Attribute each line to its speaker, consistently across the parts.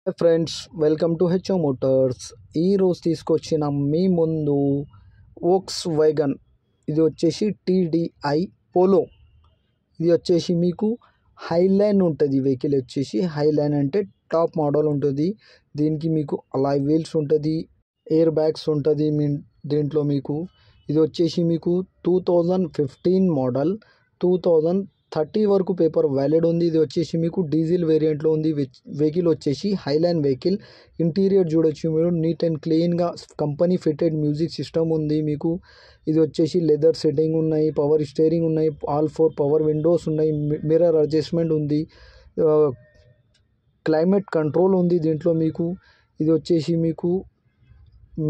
Speaker 1: Hi friends, welcome to HO Motors. ఈరోజు తీసుకొచ్చిన మీ ముందు వోక్స్ వ్యాగన్. ఇది వచ్చేసి టీడీఐ పోలో. ఇది వచ్చేసి మీకు హైలైన్ ఉంటుంది. వెహికల్ వచ్చేసి హైలైన్ అంటే టాప్ మోడల్ ఉంటుంది. దీనికి మీకు అలాయ్ వీల్స్ ఉంటుంది, ఎయిర్ బ్యాగ్స్ ఉంటుంది. దీంట్లో మీకు ఇది వచ్చేసి మీకు 2015 మోడల్, 2030 వరకు పేపర్ వ్యాలిడ్ ఉంది. ఇది వచ్చేసి మీకు డీజిల్ వేరియంట్లో ఉంది. వెహికల్ వచ్చేసి హైలైన్ వెహికల్. ఇంటీరియర్ చూడొచ్చు మీరు, నీట్ అండ్ క్లీన్గా కంపెనీ ఫిటెడ్ మ్యూజిక్ సిస్టమ్ ఉంది మీకు. ఇది వచ్చేసి లెదర్ సెట్టింగ్ ఉన్నాయి, పవర్ స్టీరింగ్ ఉన్నాయి, ఆల్ 4 పవర్ విండోస్ ఉన్నాయి, మిర్రర్ అడ్జస్ట్మెంట్ ఉంది, క్లైమేట్ కంట్రోల్ ఉంది దీంట్లో మీకు. ఇది వచ్చేసి మీకు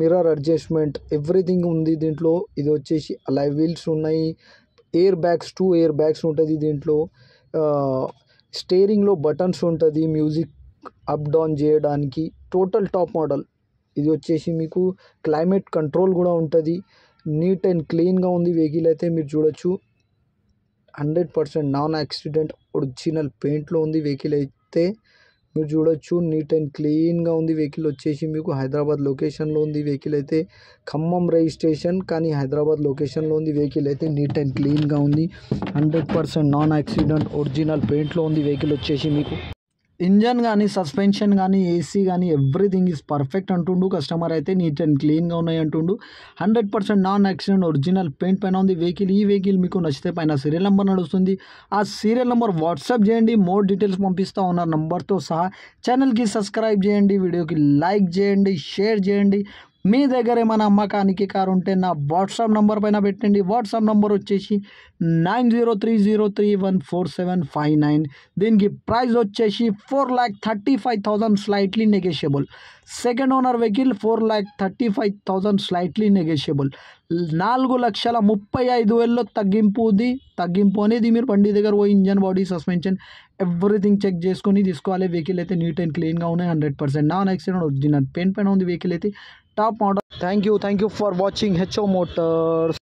Speaker 1: మిర్రర్ అడ్జస్ట్మెంట్ ఎవ్రీథింగ్ ఉంది దీంట్లో. ఇది వచ్చేసి అలాయ్ వీల్స్ ఉన్నాయి, ఎయిర్ బ్యాగ్స్ 2 ఎయిర్ బ్యాగ్స్ ఉంటుంది దీంట్లో. స్టీరింగ్లో బటన్స్ ఉంటుంది మ్యూజిక్ అప్ డౌన్ చేయడానికి. Total top model. ఇది వచ్చేసి మీకు క్లైమేట్ కంట్రోల్ కూడా ఉంటుంది. నీట్ అండ్ క్లీన్గా ఉంది వెహికల్ అయితే మీరు చూడొచ్చు. 100% నాన్ యాక్సిడెంట్ ఒరిజినల్ పెయింట్లో ఉంది వెహికల్ అయితే మీరు చూడొచ్చు. నీట్ అండ్ క్లీన్గా ఉంది వెహికల్. వచ్చేసి మీకు హైదరాబాద్ లొకేషన్లో ఉంది వెహికల్ అయితే. ఖమ్మం రిజిస్ట్రేషన్ కానీ హైదరాబాద్ లొకేషన్లో ఉంది వెహికల్ అయితే. నీట్ అండ్ క్లీన్గా ఉంది. 100% నాన్ యాక్సిడెంట్ ఒరిజినల్ పెయింట్లో ఉంది వెహికల్. వచ్చేసి మీకు ఇంజన్ కానీ సస్పెన్షన్ కానీ ఏసీ కానీ ఎవ్రీథింగ్ ఈజ్ పర్ఫెక్ట్ అంటుండు కస్టమర్ అయితే. నీట్ అండ్ క్లీన్గా ఉన్నాయి అంటుండు. 100% నాన్ యాక్సిడెంట్ ఒరిజినల్ పెయింట్ పైన ఉంది వెహికల్. ఈ వెహికల్ మీకు నచ్చితే పైన సీరియల్ నెంబర్ నడుస్తుంది. ఆ సీరియల్ నెంబర్ వాట్సాప్ చేయండి, మోర్ డీటెయిల్స్ పంపిస్తూ ఉన్న నెంబర్తో సహా. ఛానల్కి సబ్స్క్రైబ్ చేయండి, వీడియోకి లైక్ చేయండి, షేర్ చేయండి. మీ దగ్గర ఏమైనా అమ్మకానికి కారు ఉంటే నా వాట్సాప్ నెంబర్ పైన పెట్టండి. వాట్సాప్ నెంబర్ వచ్చేసి 9030314759. దీనికి ప్రైస్ వచ్చేసి 4,35,000 slightly negotiable. Second owner vehicle 4,35,000 slightly negotiable. 4,35,000 తగ్గింపు అనేది మీరు బండి దగ్గర పోయి engine, body, suspension everything check చేసుకొని తీసుకోవాలి. వెహికల్ అయితే నీట్ అండ్ క్లీన్గా ఉన్నాయి. 100% నాన్ యాక్సిడెంట్ ఒరిజినల్ పెయింట్ పైన ఉంది వెహికల్ అయితే. Top model. Thank you for watching HO Motors.